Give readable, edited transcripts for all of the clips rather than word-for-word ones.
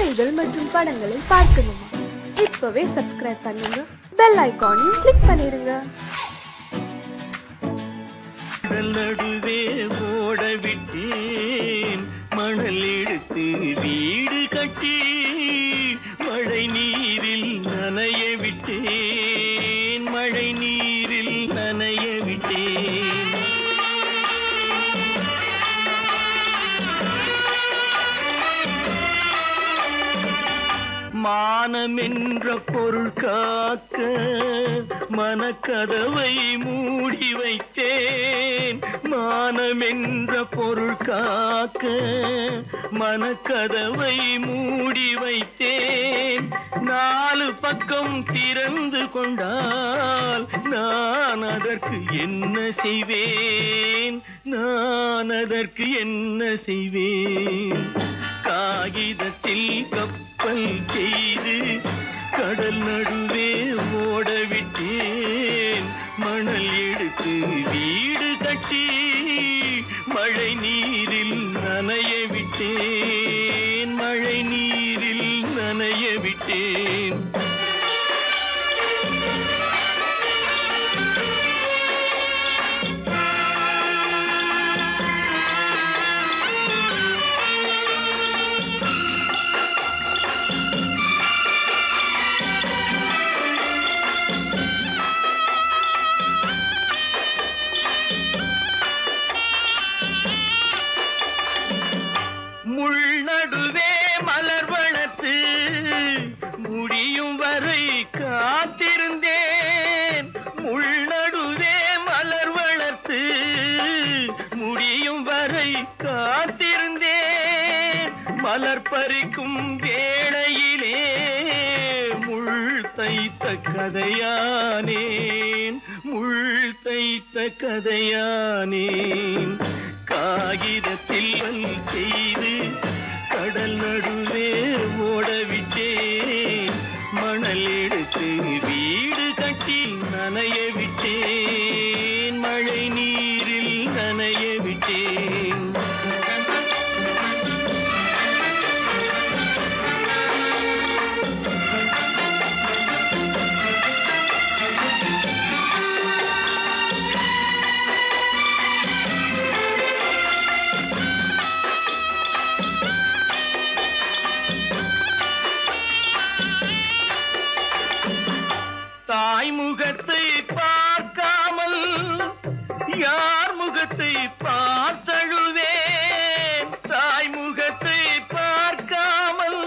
கதைகள் மற்றும் படங்களை பார்க்கணுமா? இப்பவே சப்ஸ்கிரைப் பண்ணுங்க, பெல் ஐகானையும் கிளிக் பண்ணிருங்க. நடுவே ஓட விட்டேன் மணல் எடுத்து வீடு கட்டி மழை நீரில் நனைய விட்டேன், மழை நீரில் நனைய விட்டேன். மானம் என்ற பொருள் காக்க மனக்கதவை மூடி வைத்தேன், மானம் என்ற பொருள் காக்க மனக்கதவை மூடி வைத்தேன். 4 பக்கம் திறந்து கொண்டால் நான் அதற்கு என்ன செய்வேன், நான் அதற்கு என்ன செய்வேன்? காகிதத்தில் கப்பல் செய்து கடல் நடுவே ஓட விட்டேன், மணல் எடுத்து வீடு கட்டி மழை நீரில் நனைய விட்டேன், மழை நீரில் நனைய விட்டேன். முள்நடுவே மலர் வளர்த்து முடியும் வரை காத்திருந்தேன், முள்நடுவே மலர் வளர்த்து முடியும் வரை காத்திருந்தேன். மலர் பறிக்கும் வேளையிலே முள் தைத்த கதையானேன், முள் தைத்த கதையானேன். காகிதத்தில் செய்து கடல் நடுவே ஓடவிட்டேன், மணல் எடுத்து வீடு கட்டி நனைய விட்டேன், மழை நீரில் நனைய விட்டேன். தாய் முகத்தை பார்க்காமல் யார் முகத்தை பார்த்தழுவேன், தாய் முகத்தை பார்க்காமல்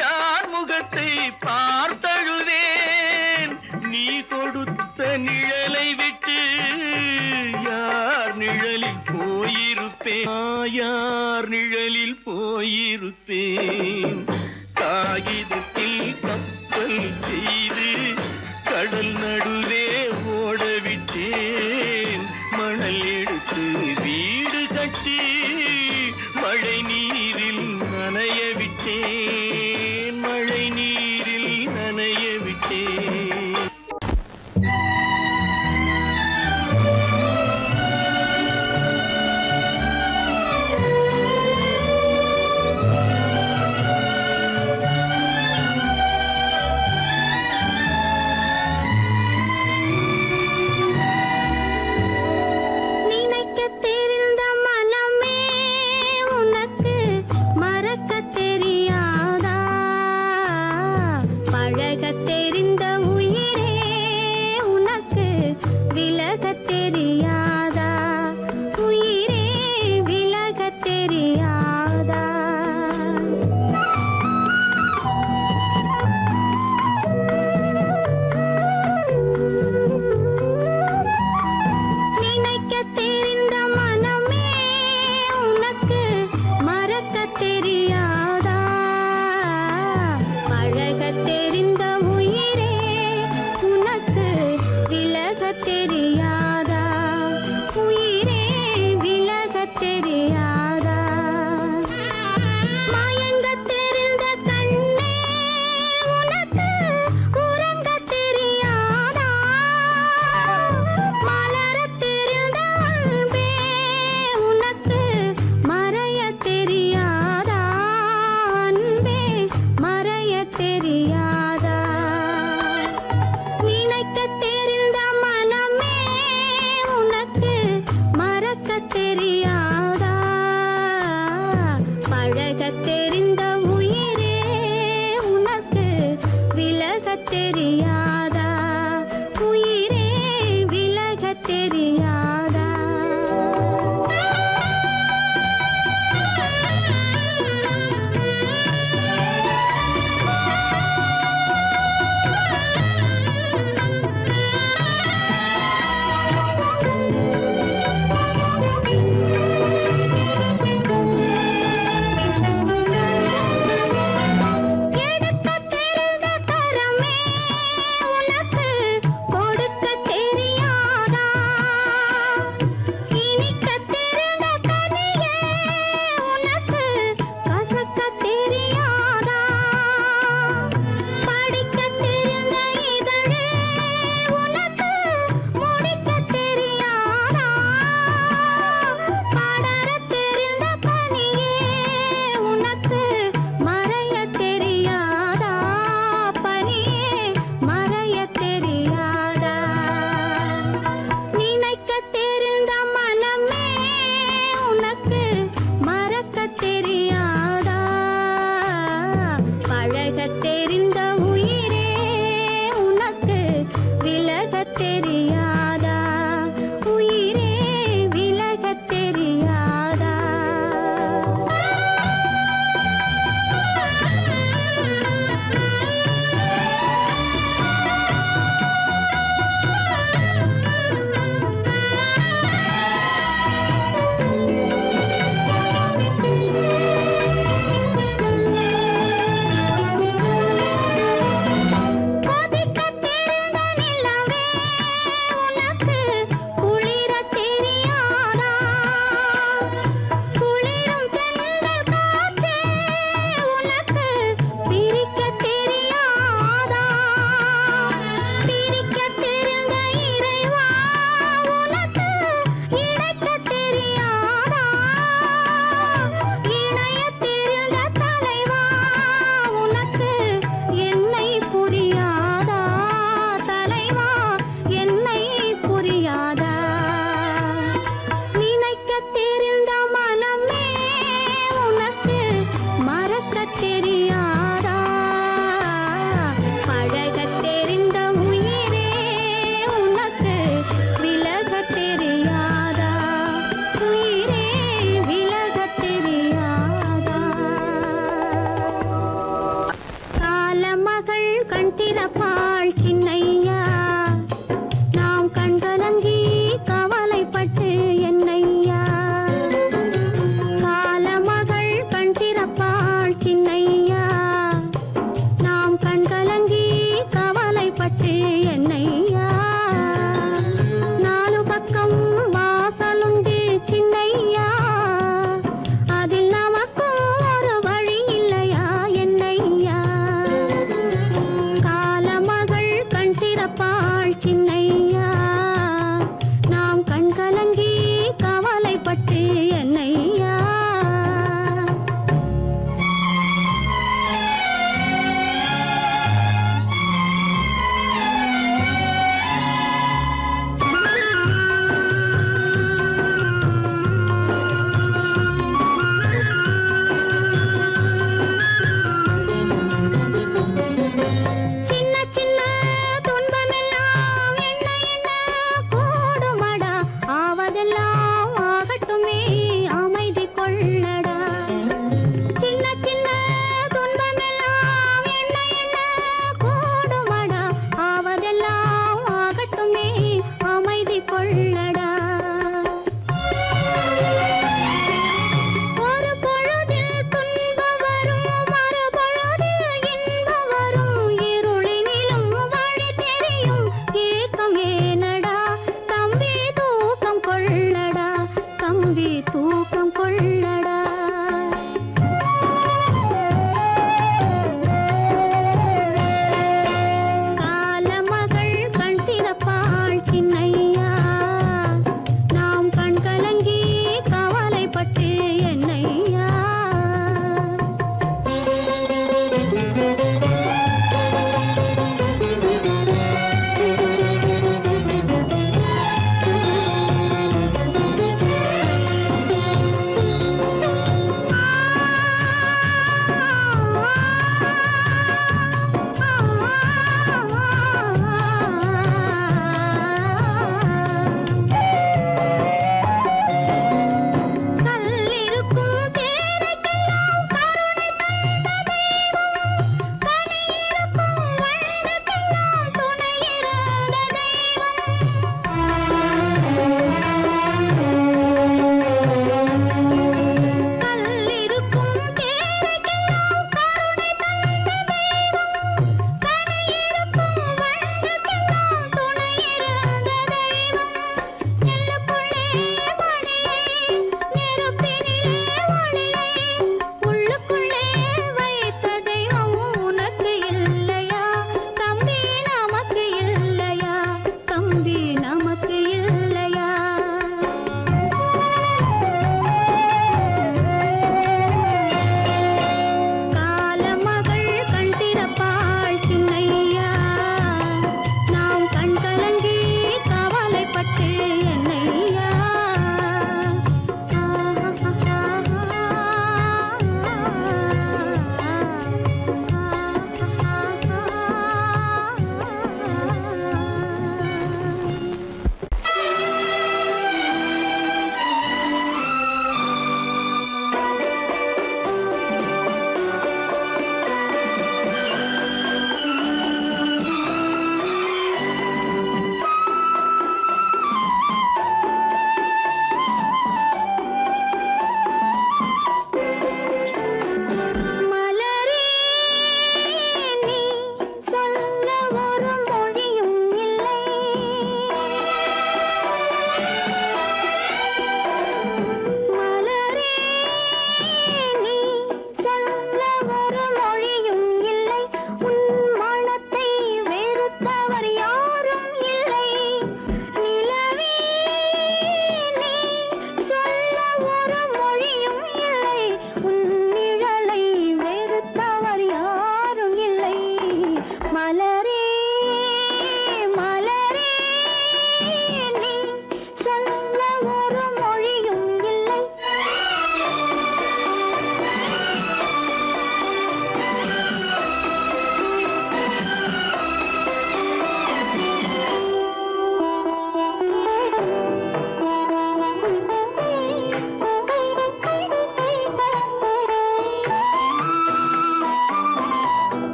யார் முகத்தை பார்த்தழுவேன். நீ கொடுத்த நிழலை விட்டு யார் நிழலில் போயிருப்பேன், யார் நிழலில் போயிருப்பேன். காகிதத்தில் கப்பல் செய்து கடல் நடுவே ஓடவிட்டேன், மணல் எடுத்து வீடு கட்டி மழை நீரில் நனைய விட்டேன், மழை நீரில் நனைய விட்டேன். தெரியாதோ தெரிந்த உயிரே உனக்கு விலகத் தெரியாதா? உயிரே விலகத் தெரியாதா? எடுக்கத் தெரிந்த கரமே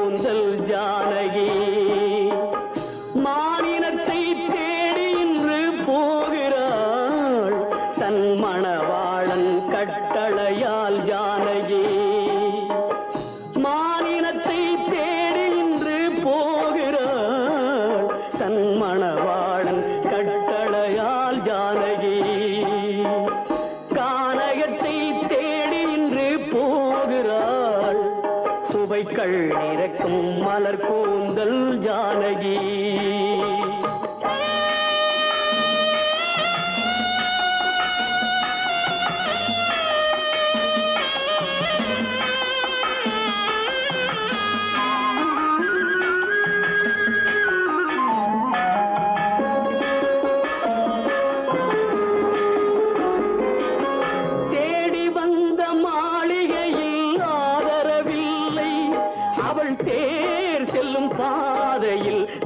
கூந்தல் ஜானகி மானினத்தை தேடி இன்று போகிறாள் தன் மணவாளன் கட்டளையால் ஜானகி மானினத்தை தேடி இன்று போகிறாள் தன் மணவாளன் கட்டளையால் ஜானகி கானகத்தை தேடி இன்று போகிறாள் சுவைக்கள் இறக்கும் மலர் கூந்தல் ஜானகி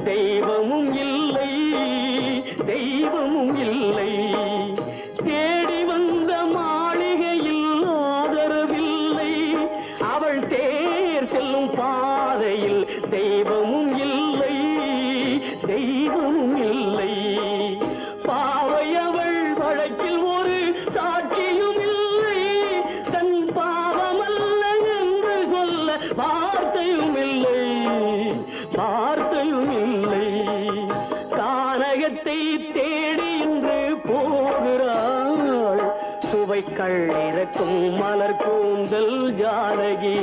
தெய்வமும் இல்லை தெய்வமும் இல்லை தேடி வந்த மாளிகையில் ஆதரவில்லை அவள் தேர் செல்லும் பாதையில் தெய்வமும் இல்லை தெய்வமும் இல்லை பாவை அவள் வழக்கில் ஒரு சாட்சியும் இல்லை தன் பாவமல்ல என்று சொல்ல வார்த்தையும் இல்லை வார்த்தையும் இல்லை கானகத்தை தேடி இன்று போகிறாள் சுவைக்கள் இறக்கும் மலர் கூந்தல் ஜானகி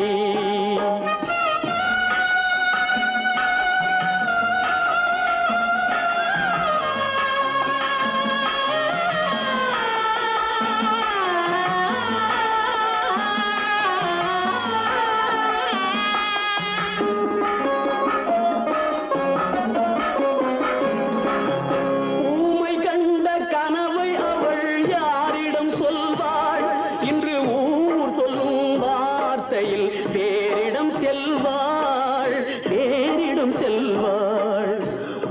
தேரிடம் செல்வாள் தேரிடம் செல்வாள்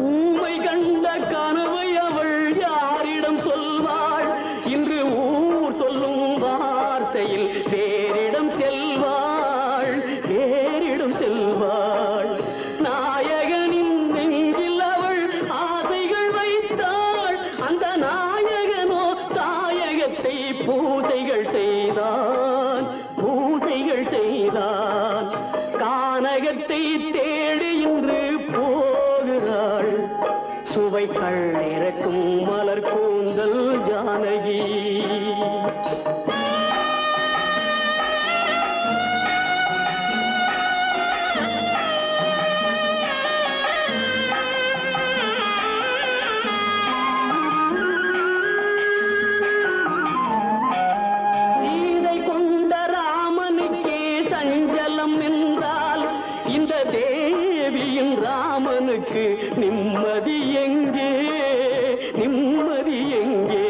ஊமை கண்ட கனவை அவள் யாரிடம் சொல்வாள் இன்று ஊர் சொல்லும் வார்த்தையில் தேரிடம் செல்வாள் தேரிடம் செல்வாள் நாயகனின் நெஞ்சில் அவள் ஆசைகள் வைத்தாள் அந்த நாயகனோ தாயகத்தை பூஜைகள் செய்தான் பூஜைகள் செய்தான் கானகத்தை தேடி இன்று போகிறாள் சுவைக்கள் இறக்கும் மலர் கூந்தல் ஜானகி தேவியின் ராமனுக்கு நிம்மதி எங்கே நிம்மதி எங்கே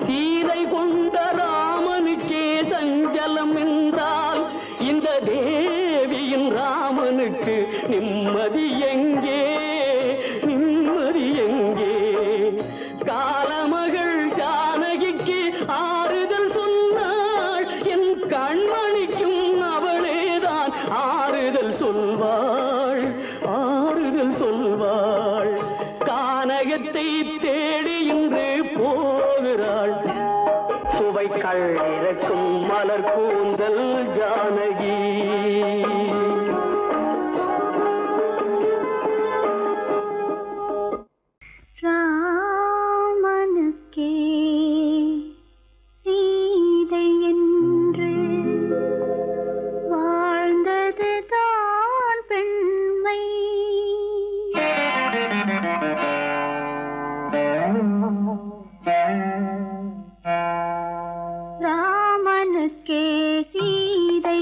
சீதை கொண்ட ராமனுக்கே சஞ்சலம் என்றால் இந்த தேவியின் ராமனுக்கு நிம்மதி எங்கே நிம்மதி எங்கே காலமகள் ஜானகிக்கு ஆறுதல் சொன்னாள் என் கண்மணிக்கும் அவளேதான் ஆறுதல் சொல்வாள் ஆறுதல் சொல்வாள் கானகத்தை தேடி இன்று போகிறாள் சுவைக்கள் இறக்கும் மலர் கூந்தல் ஜானகி ராமனுக்கே சீதை என்று வாழ்ந்தது தான் பெண்மை ராமனுக்கே சீதை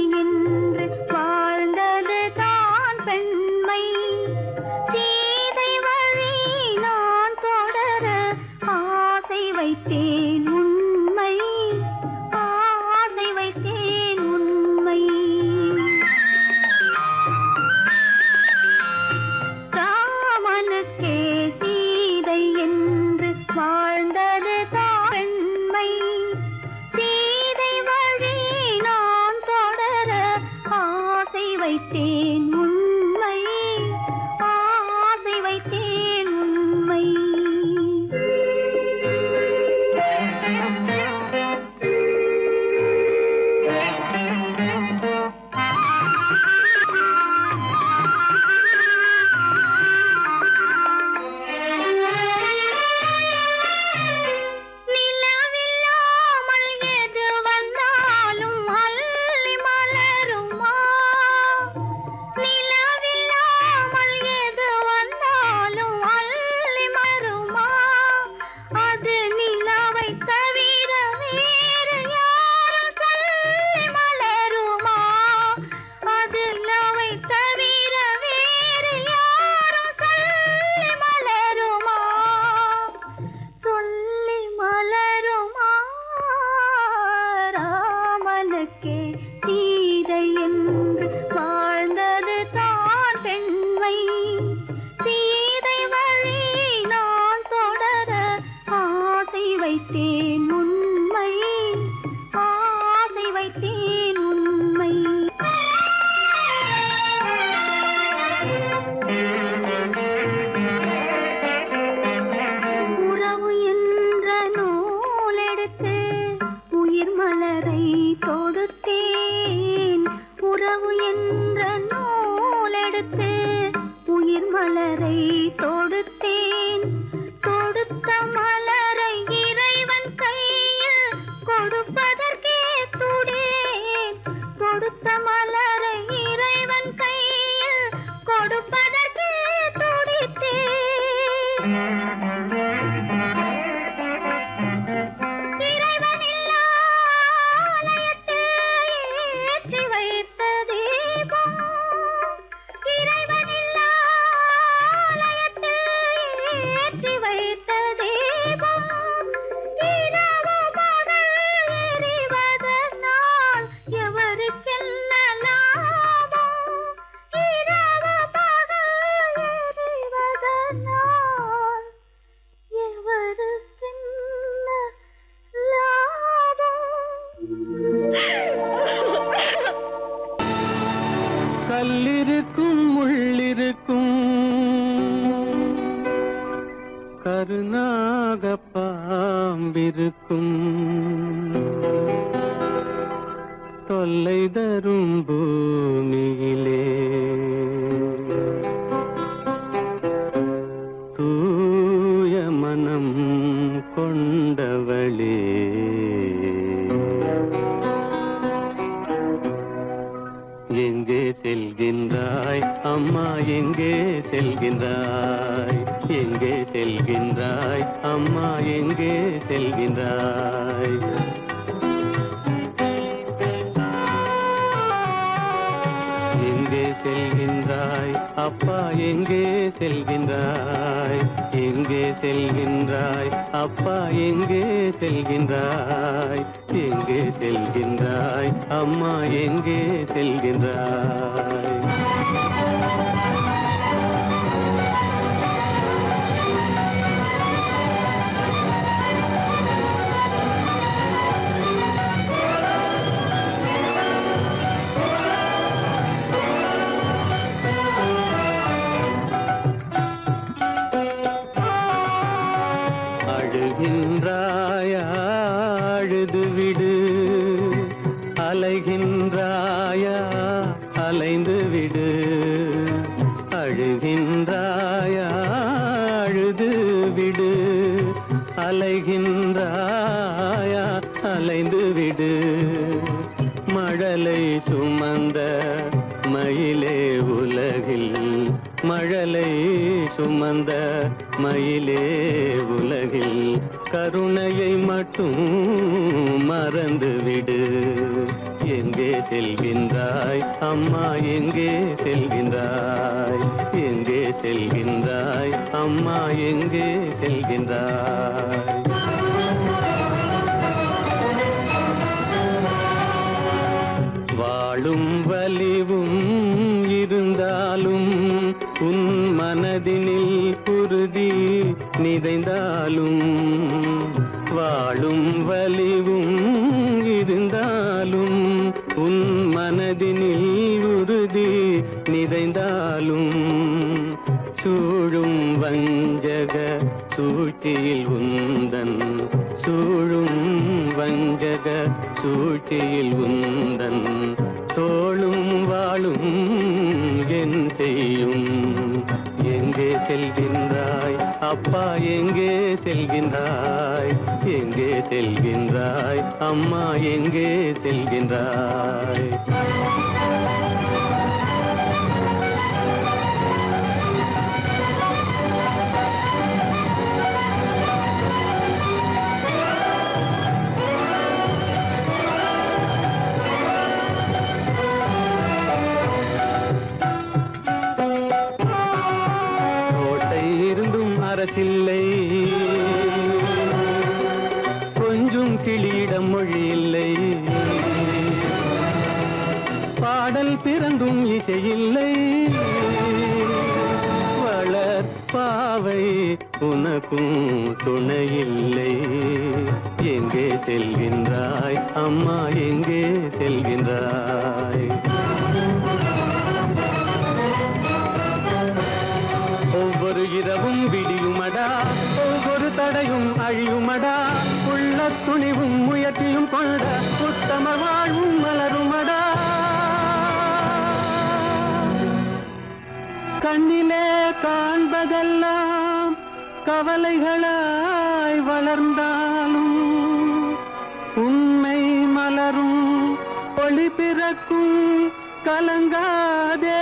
பெண்மை சீதை வழி நான் தொடர ஆசை வைத்தேன் உண்மை ஆசை வைத்தேன் உண்மை உறவு என்ற நூலெடுத்து உயிர் மலரை தொடுத்தேன் உறவு என்ற நூலெடுத்து உயிர் மலரை தொடுத்தேன் தொடுத்த மலரை இறைவன் கையில் கொடுப்பதற்கே துடேன் கொடுத்த மலரை இறைவன் கையில் கொடுப்பதற்கே துடித்தேன் இறைவனில்லா ஆலயத்தில் ஏற்றி வைத்த தீபம் இறைவனில்லா ஆலயத்தில் ஏற்றி வைத்த தீபம் இரவு பகல் எரிவதனால் எவருக்கென்ன லாபம் இரவு பகல் எரிவதனால் எவருக்கென்ன லாபம் கல்லிருக்கும் முள்ளிருக்கும் கருநாக பாம்பிருக்கும் தொல்லை தரும் பூமியிலே தூய மனம் கொண்டவளே எங்கே செல்கின்றாய் அம்மா எங்கே செல்கின்றாய் எங்கே செல்கின்றாய் அம்மா எங்கே செல்கின்றாய் எங்கே செல்கின்றாய் அப்பா எங்கே செல்கின்றாய் எங்கே செல்கின்றாய் அப்பா எங்கே செல்கின்றாய் எங்கே செல்கின்றாய் அம்மா எங்கே செல்கின்றாய் அழுகின்றாயா அழுது விடு அலைகின்றாயா அலைந்து விடு அழுகின்றாயா அழுது விடு அலைகின்றாயா அலைந்து விடு மழலை சுமந்த மயிலே உலகில் மழலை சுமந்த மயிலே உலகில் கருணையை மட்டும் மறந்துவிடு எங்கே செல்கின்றாய் அம்மா எங்கே செல்கின்றாய் எங்கே செல்கின்றாய் அம்மா எங்கே செல்கின்றாய் வாழும் வலிவும் இருந்தாலும் உன் மனதினில் உறுதி நிறைந்தாலும் வாழும் வலிவும் இருந்தாலும் உன் மனதினில் உறுதி நிறைந்தாலும் சூழும் வஞ்சக சூழ்ச்சியில் உந்தன் சூழும் வஞ்சக சூழ்ச்சியில் உந்தன் தோளும் வாழும் என் செய்யும் எங்கே செல்கின்றாய் அப்பா எங்கே செல்கின்றாய் எங்கே செல்கின்றாய் அம்மா எங்கே செல்கின்றாய் அரசில்லை கொஞ்சம் கிளியிடம் மொழி இல்லை பாடல் பிறந்தும் இசையில்லை உனக்கும் துணையில்லை. எங்கே செல்கின்றாய் அம்மா, எங்கே செல்கின்றாய்? ஒவ்வொரு இரவும் விடியுமடா, ஒவ்வொரு தடையும் அழியுமடா, உள்ள துணிவும் முயற்சியும் கொண்ட உத்தம வாழ்வும் மலருமடா. கண்ணிலே காண்பதெல்லாம் கவலைகளாய் வளர்ந்தாலும் உண்மை மலரும், ஒளி பிறக்கும், கலங்காதே.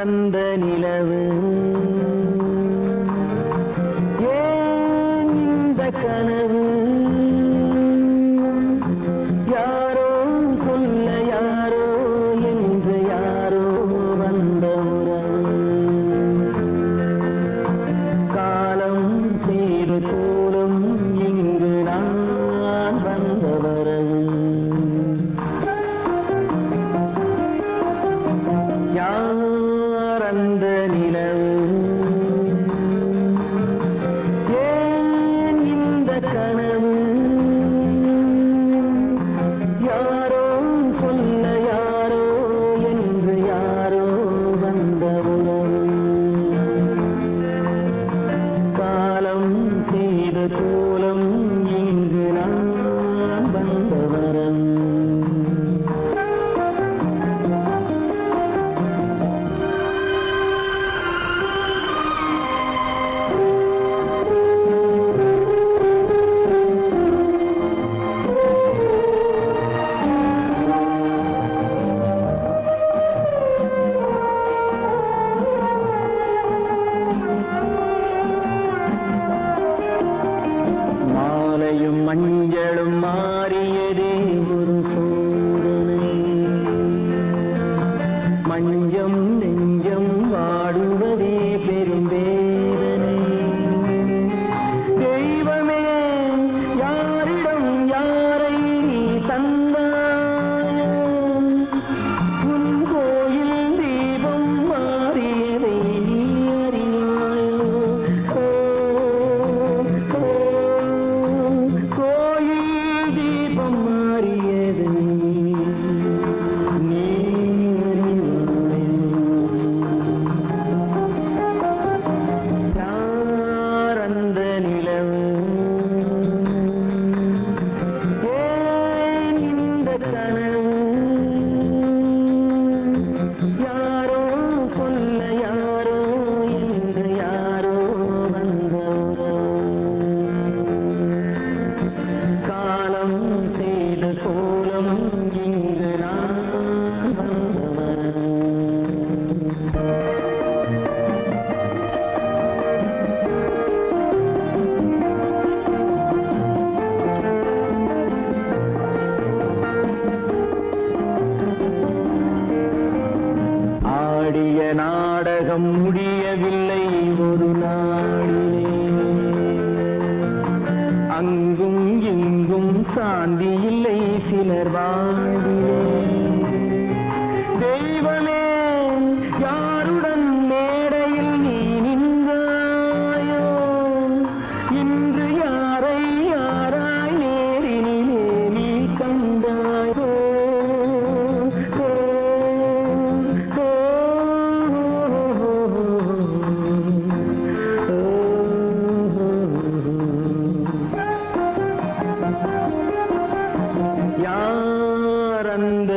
அந்த நிலவு ஏன் இந்த கனவு? யாரோ சொல்ல யாரோ என்று யாரோ வந்த உறவு. காலம் செய்த கோலம் இங்கு நான் வந்த வரவு. அந்த நிலவு ஏன் இந்த கனவு? யாரோ சொல்ல யாரோ என்று யாரோ வந்த உறவு. காலம் செய்த கோலம் இங்கு நான் வந்த வரவு. மஞ்சளும் மாறியதே ஒரு சோதனை. மஞ்சம் நெஞ்சம் வாடுவதே பெரும் வேதனை. தெய்வமே யாரிடம் யாரை நீ தந்தாயோ? உன் கோயில் தீபம் மாறியதை நீ அறியாயோ? தீபம் மாறியது நீ யார் அந்த நிலவு? ஏன் இந்த கனவு? யாரோ சொல்ல யாரோ என்று யாரோ வந்த காலம் செய்த கோலம் இங்கு நான் வந்தவன். ஆடிய நாடகம் முடியவில்லை ஒரு நாளிலே. அங்கும் இங்கும் சாந்தி இல்லை சிலர் வாழ்விலே. தெய்வமே யாருடன் மேடையில் நீ நின்றாயோ? இன்று யாரை யாராய் நேரினிலே நீ கண்டாயோ? யார் அந்த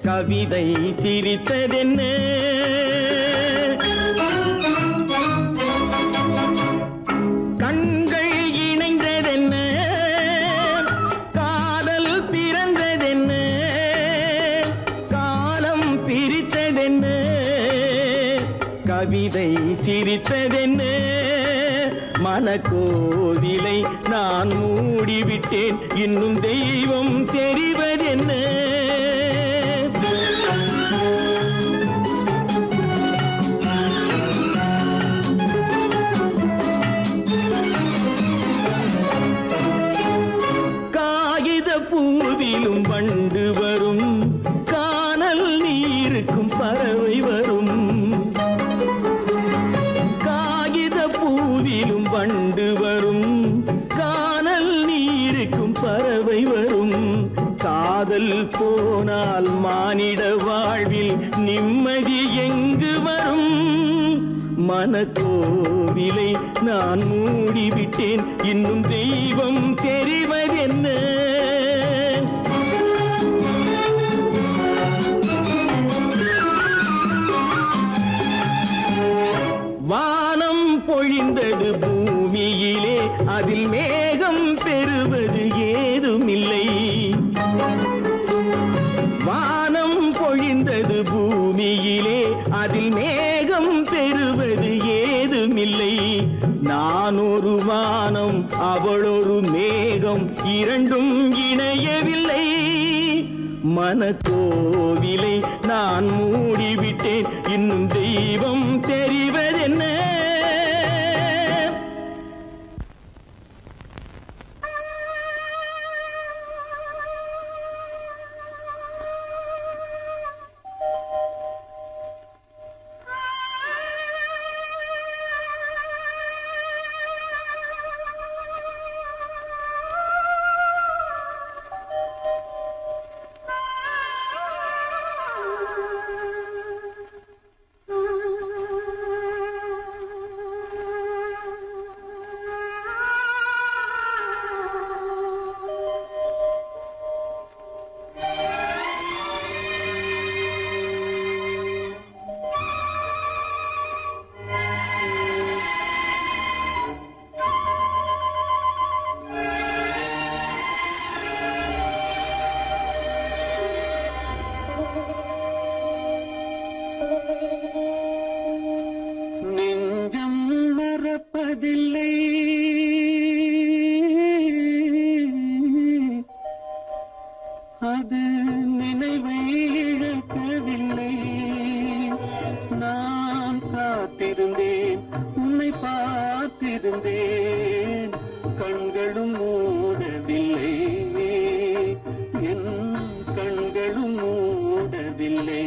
கவிதை சிரித்ததென்ன? கண்கள் இணைந்ததென்ன? காதல் பிறந்ததென்ன? காலம் பிரித்ததென்ன? கவிதை சிரித்ததென்ன? மனக்கோவிலை நான் மூடிவிட்டேன், இன்னும் தெய்வம் தெரிவதென்ன? காகித பூவிலும் வண்டு வரும், கானல் நீருக்கும் பறவை வரும். காகித பூவிலும் வண்டு வரும், கானல் நீருக்கும் பறவை வரும். காதல் போனால் மானிட வாழ்வில் நிம்மதி எங்கு வரும்? மனக்கோவிலை நான் மூடிவிட்டேன், இன்னும் தெய்வம் தெரிவதென்ன? வானம் பொழிந்தது பூமியிலே, அதில் மேகம் பெறுவது ஏதுமில்லை. வானம் பொழிந்தது பூமியிலே, அதில் மேகம் பெறுவது ஏதுமில்லை. நான் ஒரு வானம், அவளொரு மேகம், இரண்டும் இணையவில்லை. மனக்கோவிலை நான் மூடிவிட்டேன், இன்னும் தெய்வம் தெரிவதென்ன? அது நினைவை இழக்கவில்லை. நான் காத்திருந்தேன், உன்னை பார்த்திருந்தேன், கண்களும் மூடவில்லை, என் கண்களும் மூடவில்லை.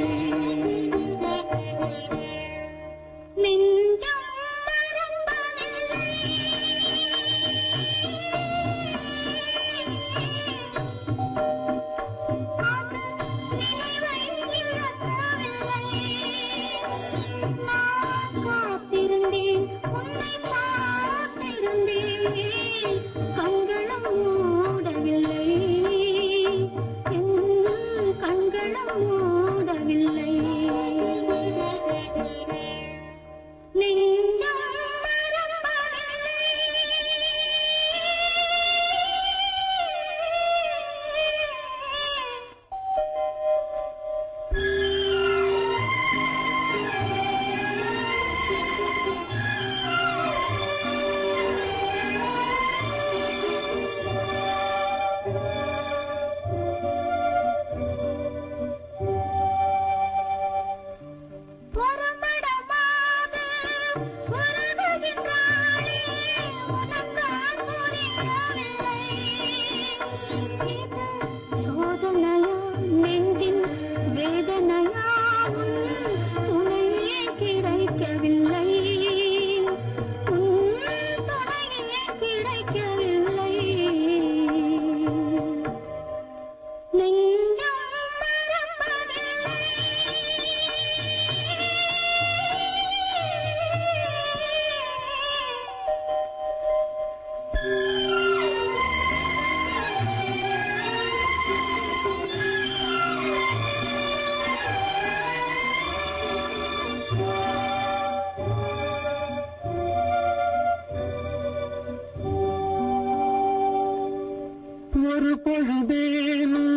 ஒரு பொழுதேனும்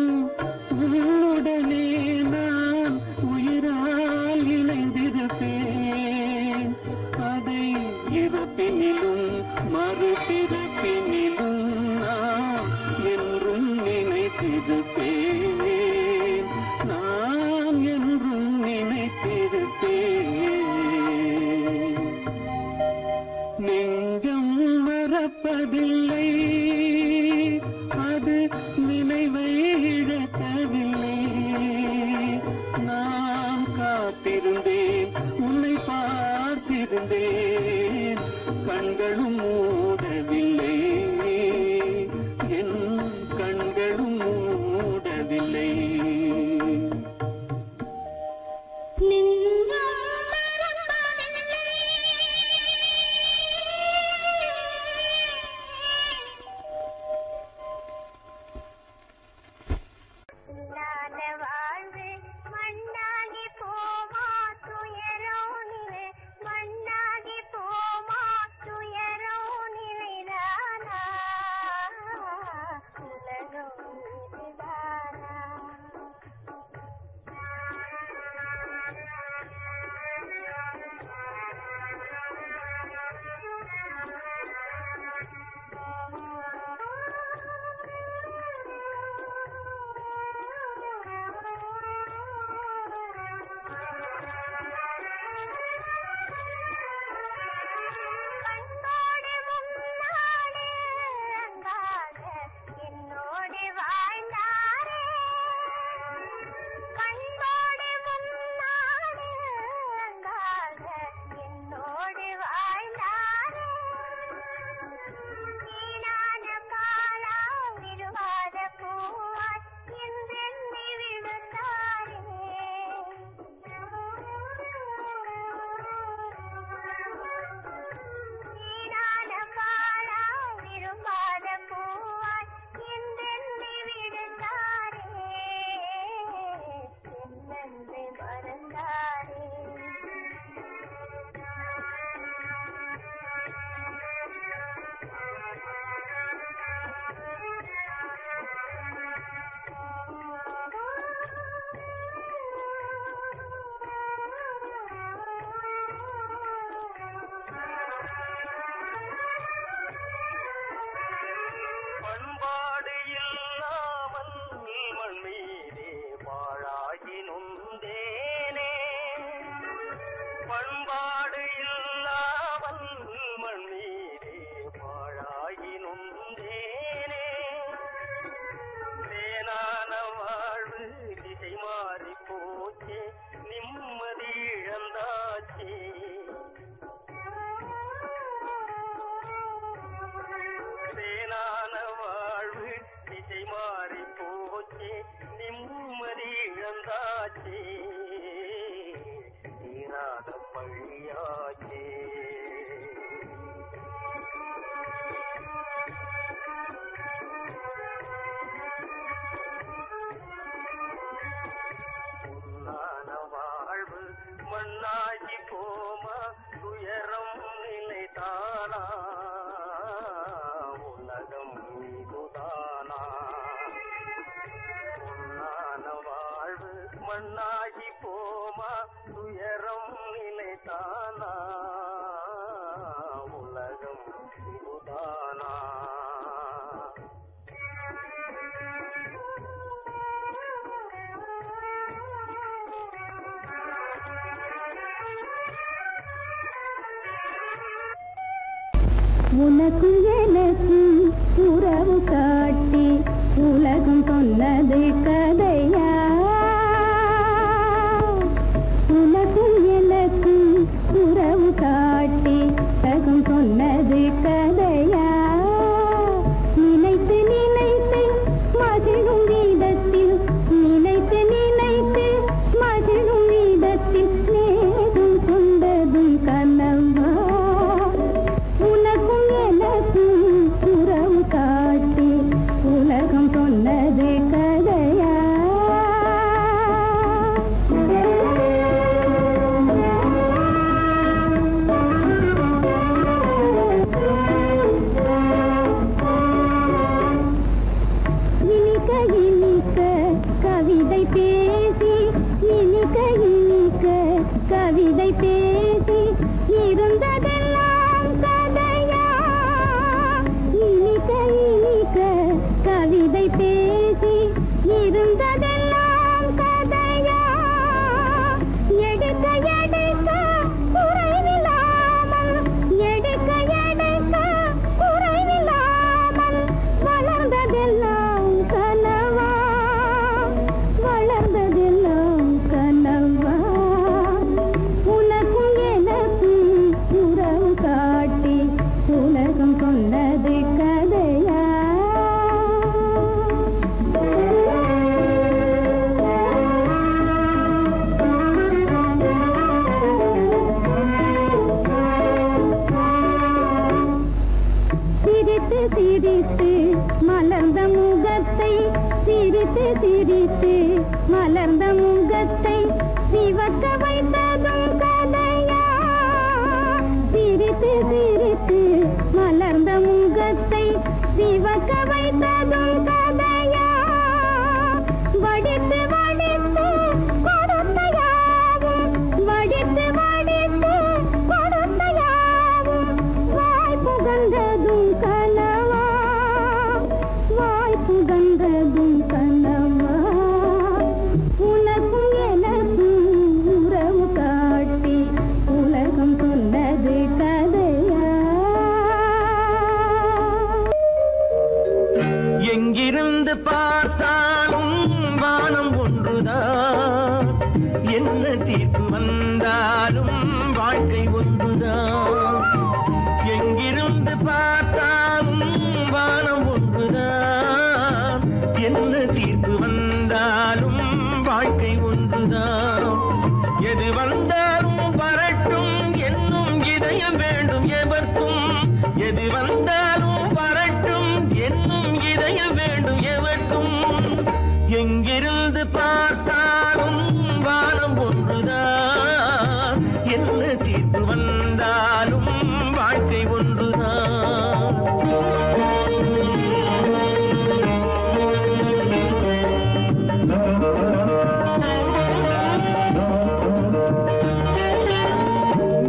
உன்னுடனே நான் உயிரால் இணைந்திருப்பேன். அதை இறப்பினிலும் மறுபிறப்பினிலும் நான் என்றும் நினைத்திருப்பேன். நான் என்றும் நினைத்திருப்பேன். நெஞ்சம் மறப்பதில்லை, அது நினைவை இழக்கவில்லை. நான் காத்திருந்தேன், உன்னை பார்த்திருந்தேன், கண்களும் மூடவில்லை, என் கண்களும் மூடவில்லை. La போச்சு நிம்மதி இழந்தாச்சு தீராத பழியாச்சு பொன்னான வாழ்வு மண்ணாகி போமா துயரம் நிலைதானா உலகம் இதுதானா பொன்னான வாழ்வு மண்ணாகி போமா துயரம் நிலைதானா உலகம் இதுதானா உனக்கு எனக்கு உறவு காட்டி உலகம் சொன்னது கதையா உனக்கு எனக்கு உறவு காட்டி உலகம் சொன்னது கதையா நினைத்து நினைத்து மகிழும் வீதத்தில் நினைத்து நினைத்து மகிழும் வீதத்தில் நேரும் கொண்டதும் கனவா உனக்கும் எனக்கும் உறவு காட்டி உலகம் சொன்னது கதையா இனிக்க இனிக்க கவிதை பேசி இனிக்க இனிக்க கவிதை பேசி இருந்ததெல்லாம் கதையா இனிக்க இனிக்க கவிதை பேசி இருந்ததெல்லாம் கதையா எடுக்க எடுக்க குறைவில்லாமல் எடுக்க எடுக்க குறைவில்லாமல் வளர்ந்ததெல்லாம் கனவா வளர்ந்ததெல்லாம் கனவா உனக்கும் எனக்கும் உறவு காட்டி உலகம் சொன்னது கதையா சிரித்து சிரித்து மலர்ந்த முகத்தை சிரித்து சிரித்து மலர்ந்த முகத்தை சிவக்க வைத்ததும் கதையா சிரித்து சிரித்து மலர்ந்த முகத்தை சிவக்க வைத்ததும் கதையா வடித்து வடித்து கொடுத்த யாவும் வடித்து வடித்து கொடுத்த யாவும் வாய் புகழ்ந்ததும் கனவா வாய் புகழ்ந்ததும் கனவா உனக்கும் எனக்கும் உறவு காட்டி உலகம் சொன்னது கதையா எங்கிருந்து பார்த்தாலும் வானம் ஒன்றுதான் என்ன தீர்ப்பு வந்தாலும் வாழ்க்கை ஒன்றுதான் எங்கிருந்து பார்த்தாலும் வானம் ஒன்றுதான் என்ன தீர்ப்பு வந்தாலும் வாழ்க்கை ஒன்றுதான் எது வந்தாலும் வரட்டும் என்னும் இதயம் வேண்டும் எவர்க்கும் எது வந்தாலும் வரட்டும் என்னும் இதயம் வேண்டும் எவர்க்கும் எங்கிருந்து பார்த்தாலும் வானம் ஒன்றுதான் என்ன தீர்ப்பு வந்தாலும் வாழ்க்கை ஒன்றுதான்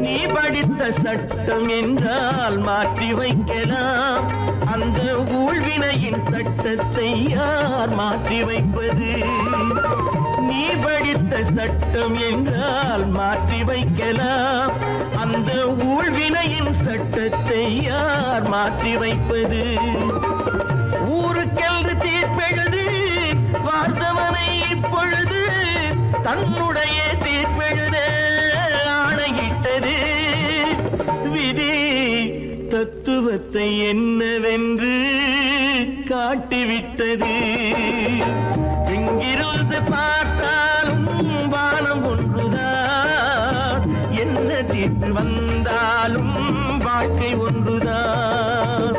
நீ படித்த சட்டம் என்றால் மாற்றி வைக்கலாம் அந்த ஊழ்வினையின் சட்டத்தை யார் மாற்றி வைப்பது நீ படித்த சட்டம் என்றால் மாற்றி வைக்கலாம் அந்த ஊழ்வினையின் சட்டத்தை யார் மாற்றி வைப்பது ஊருக்கென்று தீர்ப்பெழுது பார்த்தவனை இப்பொழுது தன்னுடைய தீர்ப்பெழுத ஆணையிட்டது விதி தத்துவத்தை என்னவென்று காட்டிவிட்டது எங்கிருந்து பார்த்தாலும் வானம் ஒன்றுதான், என்ன தீர்ப்பு வந்தாலும் வாழ்க்கை ஒன்றுதான்.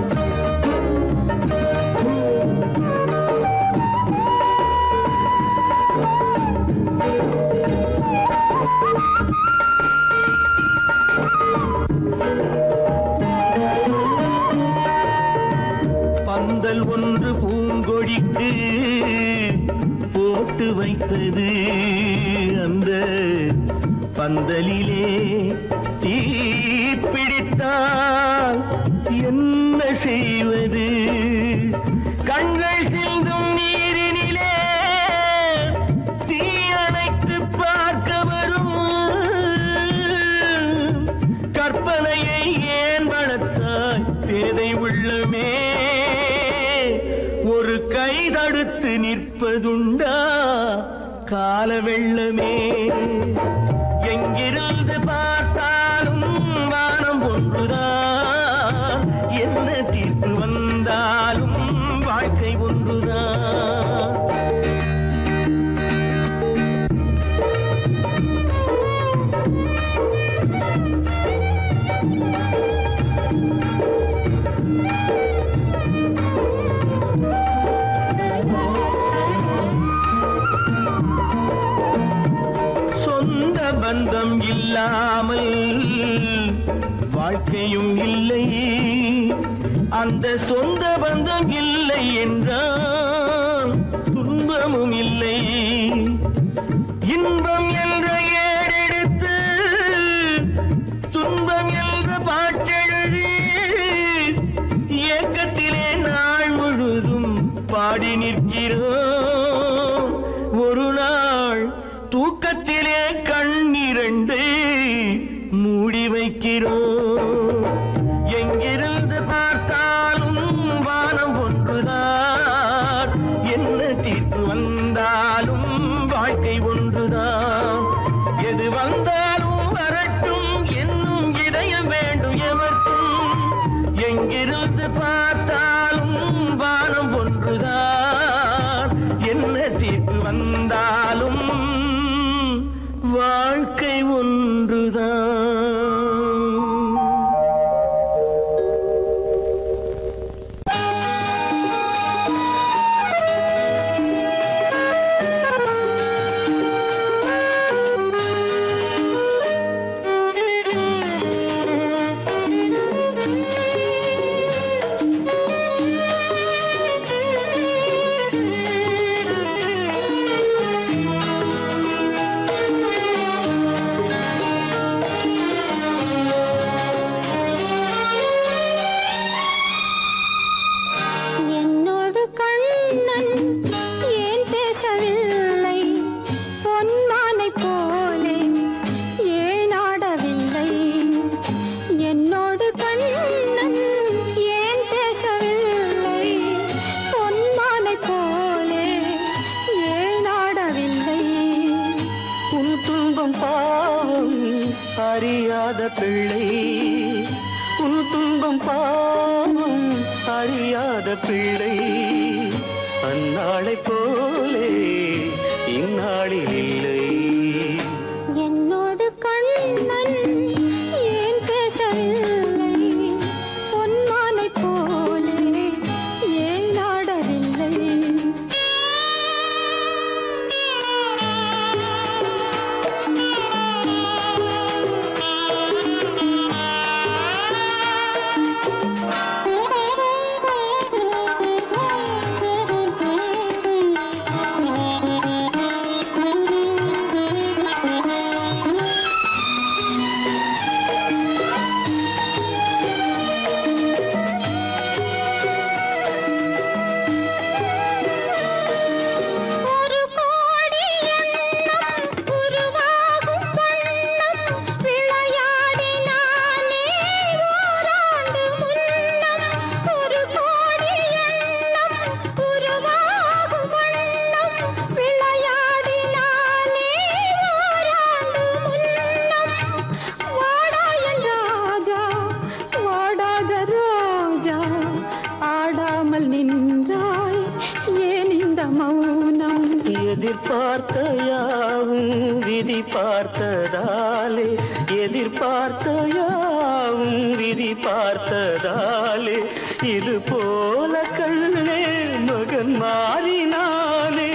பந்தல் ஒன்று பூங்கொடிக்கு போட்டு வைத்தது, அந்த பந்தலிலே தீ பிடித்தால் என்ன செய்வது? கண்கள் சிந்தும் நீரினிலே தீ அணைத்து பார்க்க வரும் கற்பனையை ஏன் வளர்த்தாய் பேதை உள்ளமே? ஒரு கை தடுத்து நிற்பதுண்டா கால வெள்ளமே? எங்கிருந்து பார்த்தாலும் வானம் ஒன்றுதான், என்ன தீர்ப்பு வந்தாலும் வாழ்க்கை ஒன்றுதான். பந்தம் இல்லாமல் வாழ்க்கையும் இல்லை, அந்த சொந்த பந்தம் இல்லை என்றால் துன்பமும் இல்லை. இன்பம் என்ற ஏடெடுத்து துன்பம் என்ற பாட்டெழுதி ஏக்கத்திலே நாள் முழுதும் பாடி நிற்கிறோம். ஒரு நாள் தூக்கத்திலே கண்ணிரண்டு மூடி வைக்கிறோம். எங்கிருந்து பார்த்தாலும் வானம் ஒன்றுதான், என்ன தீர்ப்பு வந்தாலும் வாழ்க்கை ஒன்றுதான். எது வந்தாலும் வரட்டும் என்னும் இதயம் வேண்டும் எவர்க்கும். எங்கிருந்து பார்த்தாலும் வானம் ஒன்றுதான், என்ன தீர்ப்பு வந்தாலும் வாழ்க்கை ஒன்றுதான். அறியாத பிள்ளை, உன் துன்பம் பாவம் அறியாத பிள்ளை. அந்நாளை போலே இந்நாளில் இல்லை. என்னோடு கண்ணன் ஏன் பேசவில்லை, பொன்மானை போலே ஏன் நாடவில்லை. நின்றாய் ஏன் இந்த மௌனம்? எதிர்பார்த்த யாவும் விதி பார்த்ததாலே எதிர்பார்த்த யாவும் விதி பார்த்ததாலே இது போல கண்ணே மகன் மாறினாலே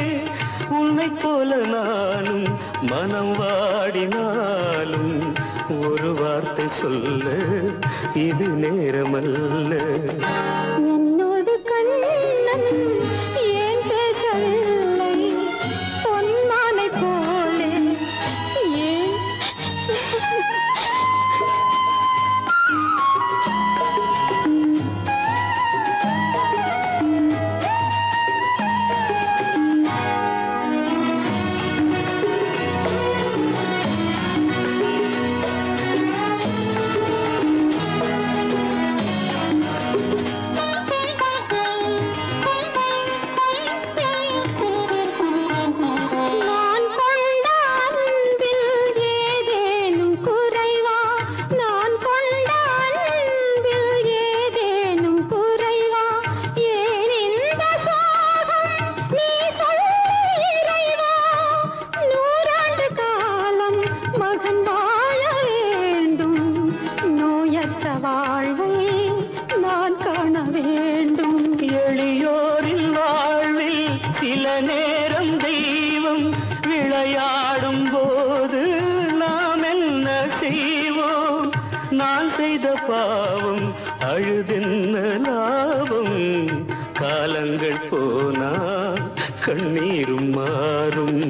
உன்னை போல நானும் மனம் வாடினாலும் ஒரு வார்த்தை சொல்ல இது நேரமல்ல. என்னோடு கண்ணன் ஏன் பேசவில்லை பொன்மானை போலே ஏன் எளியோரின் வாழ்வில் சில நேரம் தெய்வம் விளையாடும் போது நாம் என்ன செய்வோம்? நான் செய்த பாவம் அழுதென்ன லாபம்? காலங்கள் போனா கண்ணீரும் மாறும்.